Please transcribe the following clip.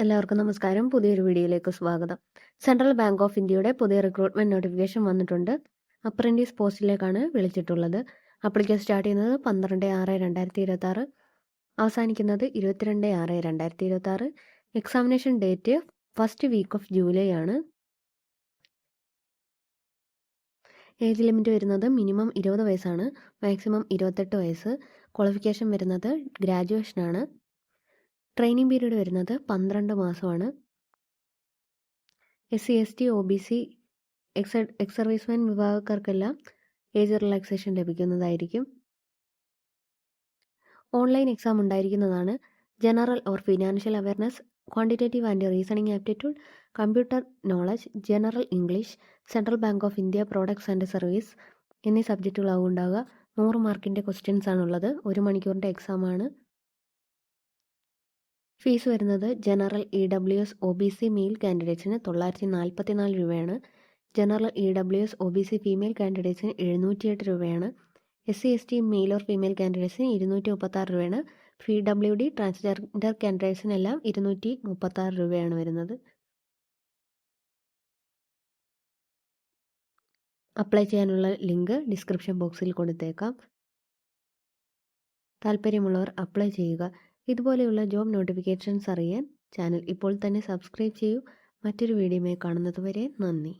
എല്ലാവർക്കും നമസ്കാരം. പുതിയൊരു വീഡിയോയിലേക്ക് സ്വാഗതം. സെൻട്രൽ ബാങ്ക് ഓഫ് ഇന്ത്യയുടെ പുതിയ റിക്രൂട്ട്മെന്റ് നോട്ടിഫിക്കേഷൻ വന്നിട്ടുണ്ട്. അപ്രന്റീസ് പോസ്റ്റിലേക്കാണ് വിളിച്ചിട്ടുള്ളത്. അപ്ലിക്കേഷൻ സ്റ്റാർട്ട് ചെയ്യുന്നത് 12/6/2026, അവസാനിക്കുന്നത് 22/6/2026. Examination date first week of July ആണ്. ഏജ് ലിമിറ്റ് വരുന്നത് മിനിമം 20 വയസ്സാണ്, മാക്സിമം 28 വയസ്സ്. ക്വാളിഫിക്കേഷൻ വരുന്നത് ഗ്രാജുവേഷനാണ്. ട്രെയിനിങ് പീരീഡ് വരുന്നത് 12 മാസമാണ്. SC, ST, OBC, ex serviceman വിഭാഗക്കാർക്കെല്ലാം ഏജ് റിലാക്സേഷൻ ലഭിക്കുന്നതായിരിക്കും. ഓൺലൈൻ എക്സാം ഉണ്ടായിരിക്കുന്നതാണ്. General or financial awareness, quantitative and reasoning aptitude, computer knowledge, general English, Central Bank of India products and service എന്നീ സബ്ജക്റ്റുകളാവും ഉണ്ടാവുക. 100 മാർക്കിൻ്റെ ക്വസ്റ്റ്യൻസ് ആണുള്ളത്. 1 മണിക്കൂറിൻ്റെ എക്സാമാണ്. ഫീസ് വരുന്നത് ജനറൽ EWS OBC മെയിൽ കാൻഡിഡേറ്റ്സിന് 944 രൂപയാണ്. ജനറൽ EWS OBC ഫീമെയിൽ കാൻഡിഡേറ്റ്സിന് 708 രൂപയാണ്. SC, ST male or female കാൻഡിഡേറ്റ്സിന് 236 രൂപയാണ്. PWD ട്രാൻസ്ജെൻഡർ കാൻഡിഡേറ്റ്സിനെല്ലാം 236 രൂപയാണ് വരുന്നത്. അപ്ലൈ ചെയ്യാനുള്ള ലിങ്ക് ഡിസ്ക്രിപ്ഷൻ ബോക്സിൽ കൊടുത്തേക്കാം. താല്പര്യമുള്ളവർ അപ്ലൈ ചെയ്യുക. ഇതുപോലെയുള്ള ജോബ് നോട്ടിഫിക്കേഷൻസ് അറിയാൻ ചാനൽ ഇപ്പോൾ തന്നെ സബ്സ്ക്രൈബ് ചെയ്യൂ. മറ്റൊരു വീഡിയോയുമായി കാണുന്നത് വരെ നന്ദി.